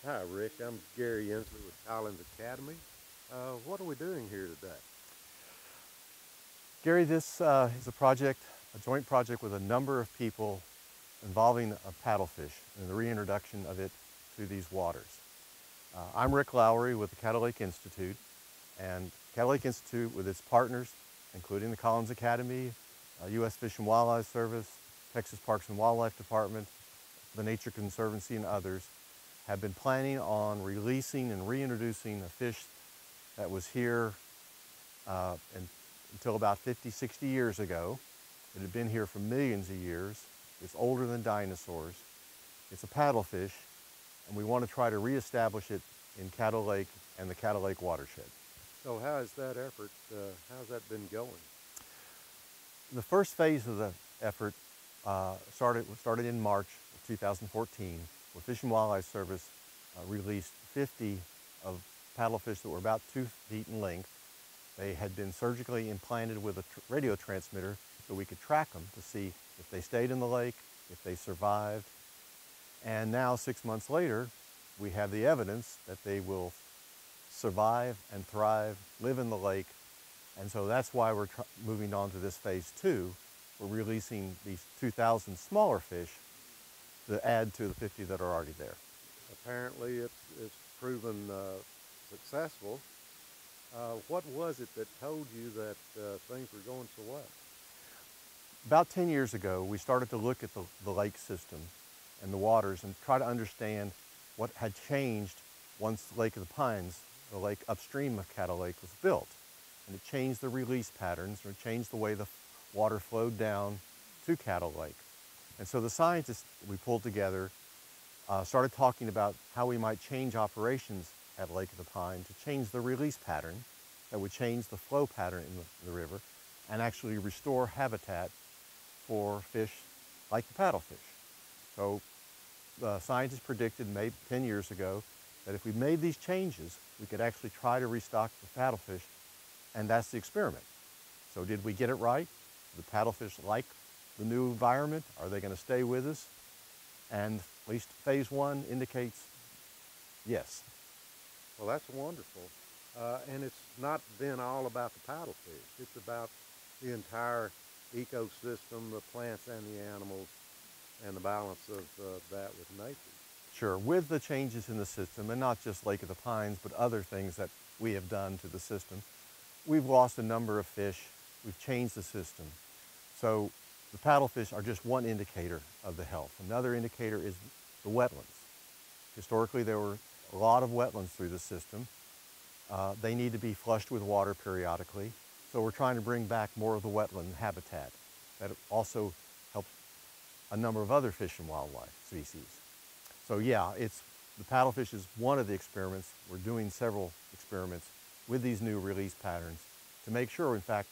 Hi, Rick. I'm Gary Inslee with Collins Academy. What are we doing here today? Gary, this is a joint project with a number of people involving a paddlefish and the reintroduction of it to these waters. I'm Rick Lowry with the Caddo Lake Institute, and Caddo Lake Institute with its partners, including the Collins Academy, U.S. Fish and Wildlife Service, Texas Parks and Wildlife Department, the Nature Conservancy, and others, have been planning on releasing and reintroducing a fish that was here until about 50, 60 years ago. It had been here for millions of years. It's older than dinosaurs. It's a paddlefish, and we want to try to reestablish it in Caddo Lake and the Caddo Lake watershed. So how has that effort, how's that been going? The first phase of the effort started in March of 2014, where Fish and Wildlife Service released 50 of paddlefish that were about 2 feet in length. They had been surgically implanted with a radio transmitter so we could track them to see if they stayed in the lake, if they survived. And now, 6 months later, we have the evidence that they will survive and thrive, live in the lake. And so that's why we're moving on to this phase 2. We're releasing these 2,000 smaller fish to add to the 50 that are already there. Apparently it's proven successful. What was it that told you that things were going so well? About 10 years ago, we started to look at the lake system and the waters and try to understand what had changed once Lake of the Pines, the lake upstream of Caddo Lake, was built. And it changed the release patterns, or it changed the way the water flowed down to Caddo Lake. And so the scientists we pulled together started talking about how we might change operations at Lake of the Pines to change the release pattern that would change the flow pattern in the river and actually restore habitat for fish like the paddlefish. So the scientists predicted maybe 10 years ago that if we made these changes, we could actually try to restock the paddlefish, and that's the experiment. So did we get it right? Do the paddlefish like the new environment? Are they going to stay with us? And at least phase 1 indicates yes. Well, that's wonderful. And it's not been all about the paddlefish. It's about the entire ecosystem, the plants and the animals, and the balance of that with nature. Sure, with the changes in the system, and not just Lake of the Pines, but other things that we have done to the system, we've lost a number of fish. We've changed the system. So the paddlefish are just one indicator of the health. Another indicator is the wetlands. Historically, there were a lot of wetlands through the system. They need to be flushed with water periodically. So we're trying to bring back more of the wetland habitat. That also helps a number of other fish and wildlife species. So yeah, the paddlefish is one of the experiments. We're doing several experiments with these new release patterns to make sure, in fact,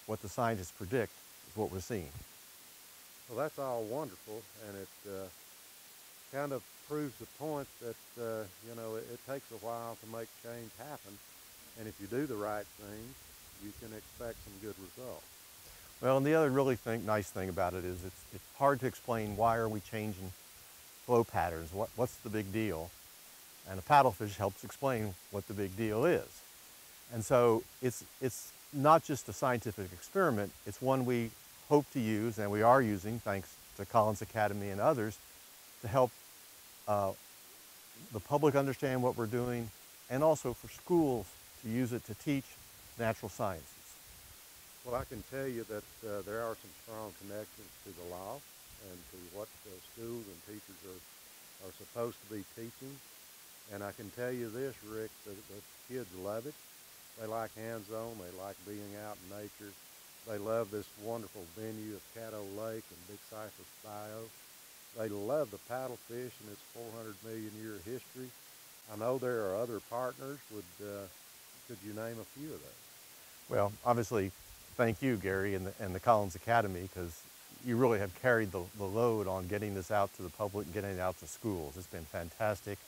what the scientists predict is what we're seeing. Well, that's all wonderful, and it kind of proves the point that, it takes a while to make change happen. And if you do the right things, you can expect some good results. Well, and the other really nice thing about it is it's hard to explain why are we changing flow patterns, what's the big deal? And a paddlefish helps explain what the big deal is. And so it's not just a scientific experiment, it's one we hope to use, and we are using, thanks to Collins Academy and others, to help the public understand what we're doing, and also for schools to use it to teach natural sciences. Well, I can tell you that there are some strong connections to the law and to what schools and teachers are supposed to be teaching. And I can tell you this, Rick, the kids love it. They like hands-on, they like being out in nature. They love this wonderful venue of Caddo Lake and Big Cypress Bayou. They love the paddlefish and its 400 million year history. I know there are other partners. Could you name a few of those? Well, obviously, thank you, Gary, and the Collins Academy, because you really have carried the load on getting this out to the public and getting it out to schools. It's been fantastic.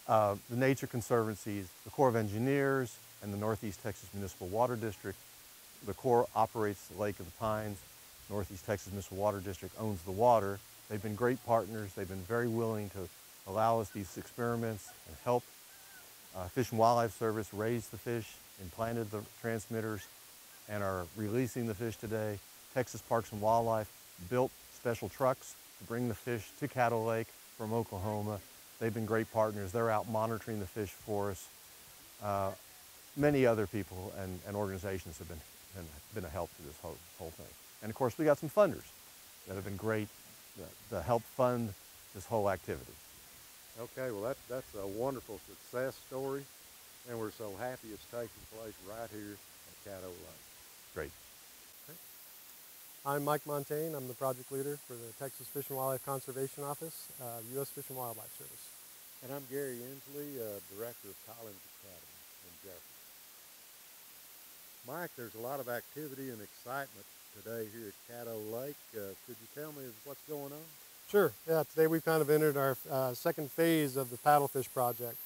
The Nature Conservancies, the Corps of Engineers, and the Northeast Texas Municipal Water District. The Corps operates the Lake of the Pines. Northeast Texas Municipal Water District owns the water. They've been great partners. They've been very willing to allow us these experiments and helped Fish and Wildlife Service raise the fish, implanted the transmitters, and are releasing the fish today. Texas Parks and Wildlife built special trucks to bring the fish to Caddo Lake from Oklahoma. They've been great partners. They're out monitoring the fish for us. Many other people and organizations have been a help to this whole thing. And of course, we got some funders that have been great to help fund this whole activity. Okay, well that's a wonderful success story, and we're so happy it's taking place right here at Caddo Lake. Great. I'm Mike Montaigne. I'm the project leader for the Texas Fish and Wildlife Conservation Office, U.S. Fish and Wildlife Service. And I'm Gary Inslee, Director of Collins Academy in Jefferson. Mike, there's a lot of activity and excitement today here at Caddo Lake. Could you tell me what's going on? Sure. Yeah, today we've kind of entered our second phase of the Paddlefish project.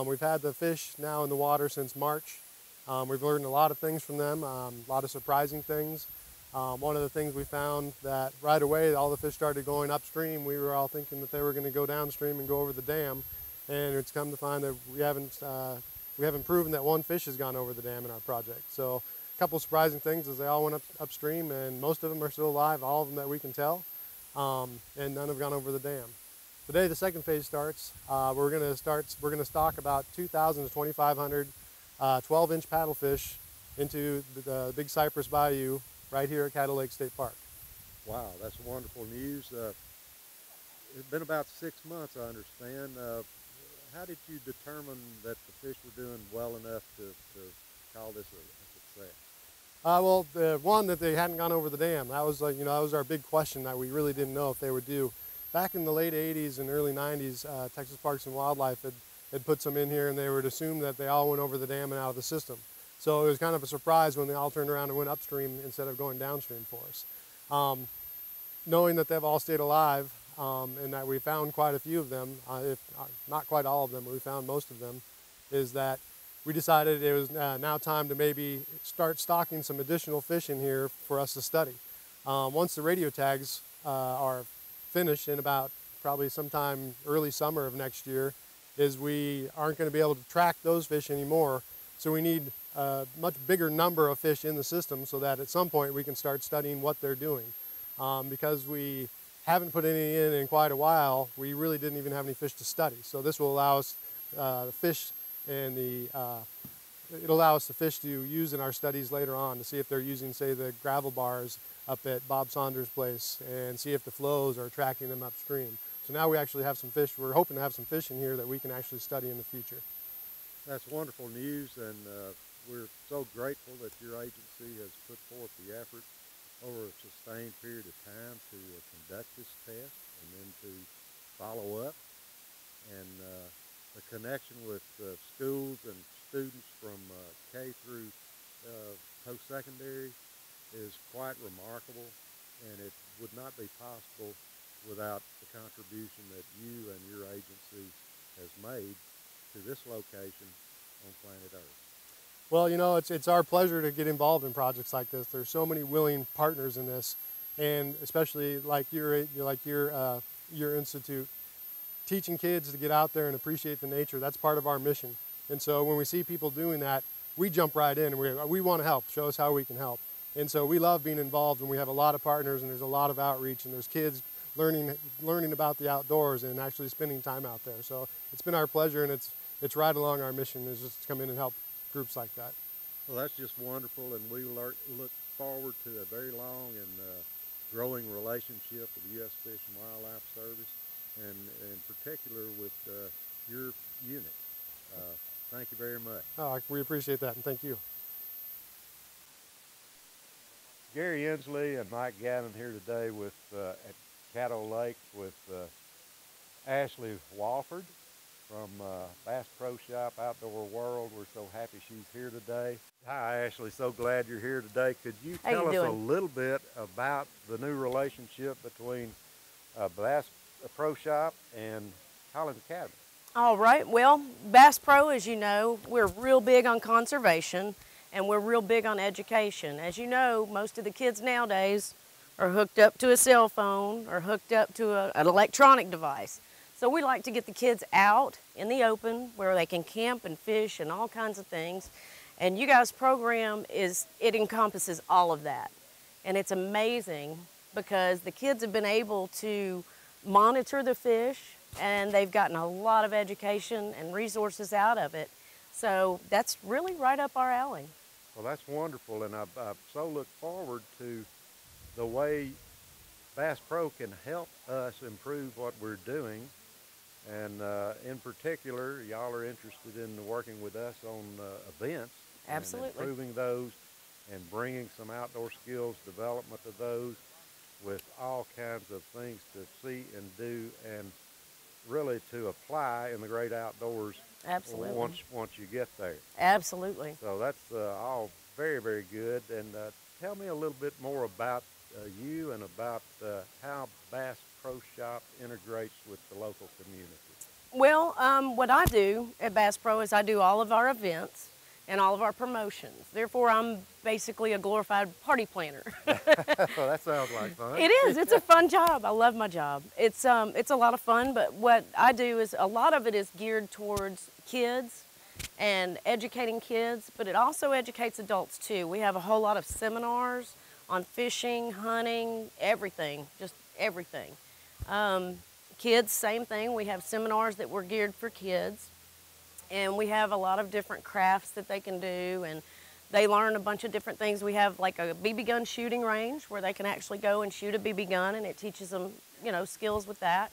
We've had the fish now in the water since March. We've learned a lot of things from them, a lot of surprising things. One of the things we found that right away all the fish started going upstream. We were all thinking that they were going to go downstream and go over the dam, and it's come to find that we haven't proven that one fish has gone over the dam in our project. So a couple of surprising things is they all went upstream, and most of them are still alive, all of them that we can tell, and none have gone over the dam. Today the second phase starts. We're going to stock about 2,000 to 2,500 12-inch paddlefish into the Big Cypress Bayou right here at Caddo Lake State Park. Wow, that's wonderful news. It's been about 6 months, I understand. How did you determine that the fish were doing well enough to call this a success? Well, the one that they hadn't gone over the dam, that was that was our big question that we really didn't know if they would do. Back in the late 80s and early 90s, Texas Parks and Wildlife had put some in here, and they would assume that they all went over the dam and out of the system. So it was kind of a surprise when they all turned around and went upstream instead of going downstream for us. Knowing that they've all stayed alive and that we found quite a few of them, if not quite all of them, but we found most of them, is that we decided it was now time to maybe start stocking some additional fish in here for us to study. Once the radio tags are finished in about probably sometime early summer of next year, is we aren't going to be able to track those fish anymore. So we need a much bigger number of fish in the system so that at some point we can start studying what they're doing. Because we haven't put any in quite a while, we really didn't even have any fish to study. So this will allow us the fish and it'll allow us the fish to use in our studies later on to see if they're using, say, the gravel bars up at Bob Saunders' place and see if the flows are tracking them upstream. So now we actually have some fish. We're hoping to have some fish in here that we can actually study in the future. That's wonderful news, and we're so grateful that your agency has put forth the effort over a sustained period of time to conduct this test and then to follow up. And the connection with schools and students from K through post-secondary is quite remarkable, and it would not be possible without the contribution that you and your agency has made to this location on planet Earth. Well, it's our pleasure to get involved in projects like this. There's so many willing partners in this, and especially like your institute, teaching kids to get out there and appreciate the nature. That's part of our mission. And so when we see people doing that, we jump right in and we want to help. Show us how we can help. And so we love being involved, and we have a lot of partners, and there's a lot of outreach, and there's kids learning about the outdoors and actually spending time out there. So it's been our pleasure, and it's right along our mission is just to come in and help groups like that. Well, that's just wonderful, and we look forward to a very long and growing relationship with the U.S. Fish and Wildlife Service, and in particular with your unit. Thank you very much. Oh, we appreciate that, and thank you. Gary Inslee and Mike Gavin here today with at Caddo Lake with Ashley Walford from Bass Pro Shop Outdoor World. We're so happy she's here today. Hi, Ashley. So glad you're here today. Could you tell us a little bit about the new relationship between Bass Pro Shop and Collins Academy? All right. Well, Bass Pro, as you know, we're real big on conservation, and we're real big on education. As you know, most of the kids nowadays are hooked up to a cell phone or hooked up to an electronic device. So we like to get the kids out in the open where they can camp and fish and all kinds of things. And you guys' program it encompasses all of that. And it's amazing because the kids have been able to monitor the fish, and they've gotten a lot of education and resources out of it. So that's really right up our alley. Well, that's wonderful, and I so look forward to the way Bass Pro can help us improve what we're doing. And in particular, y'all are interested in working with us on events. Absolutely. And improving those and bringing some outdoor skills development to those with all kinds of things to see and do and really to apply in the great outdoors. Absolutely. Once you get there. Absolutely. So that's all very, very good. And tell me a little bit more about you and about how Bass Pro Shop integrates with the local community. Well, what I do at Bass Pro is I do all of our events and all of our promotions. Therefore, I'm basically a glorified party planner. Well, that sounds like fun. It is. It's a fun job. I love my job. It's a lot of fun, but what I do is a lot of it is geared towards kids and educating kids, but it also educates adults too. We have a whole lot of seminars on fishing, hunting, everything, just everything. Kids, same thing. We have seminars that were geared for kids. And we have a lot of different crafts that they can do, and they learn a bunch of different things. We have like a BB gun shooting range where they can actually go and shoot a BB gun, and it teaches them, skills with that.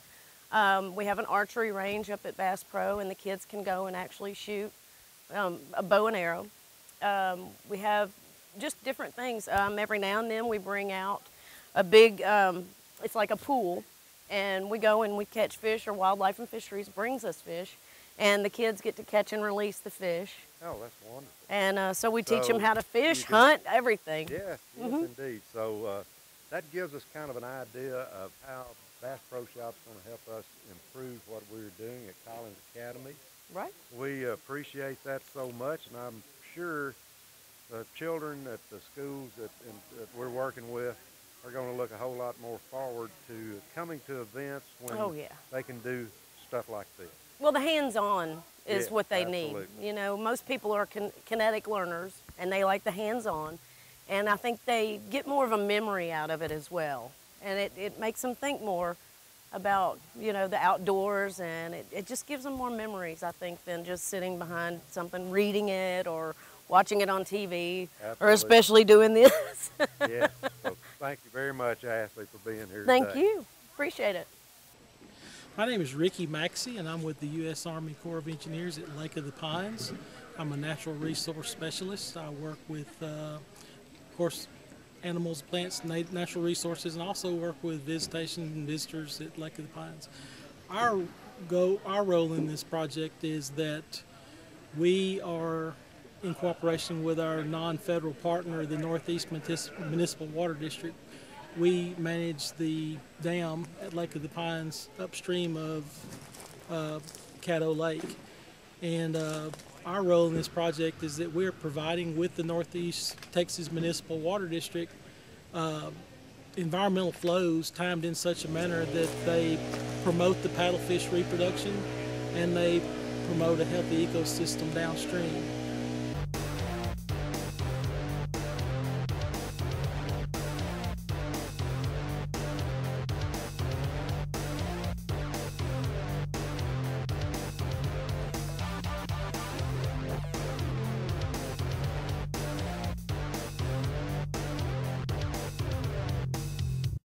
We have an archery range up at Bass Pro, and the kids can go and actually shoot a bow and arrow. We have just different things. Every now and then we bring out a big, it's like a pool, and we go and we catch fish, or Wildlife and Fisheries brings us fish. And the kids get to catch and release the fish. Oh, that's wonderful. And so we teach them how to fish, hunt, everything. Yes, indeed. So that gives us kind of an idea of how Bass Pro Shop's going to help us improve what we're doing at Collins Academy. Right. We appreciate that so much, and I'm sure the children at the schools that we're working with are going to look a whole lot more forward to coming to events when they can do stuff like this. Well, the hands-on is what they absolutely. need. Most people are kinetic learners, and they like the hands-on. And I think they get more of a memory out of it as well. And it makes them think more about, the outdoors, and it just gives them more memories, I think, than just sitting behind something, reading it or watching it on TV, or especially doing this. Yes. So thank you very much, Ashley, for being here Thank today. you. Appreciate it. My name is Ricky Maxey, and I'm with the U.S. Army Corps of Engineers at Lake of the Pines. I'm a natural resource specialist. I work with, of course, animals, plants, natural resources, and also work with visitation and visitors at Lake of the Pines. Our role in this project is that we are in cooperation with our non-federal partner, the Northeast Municipal Water District. We manage the dam at Lake of the Pines upstream of Caddo Lake. And our role in this project is that we're providing with the Northeast Texas Municipal Water District environmental flows timed in such a manner that they promote the paddlefish reproduction and they promote a healthy ecosystem downstream.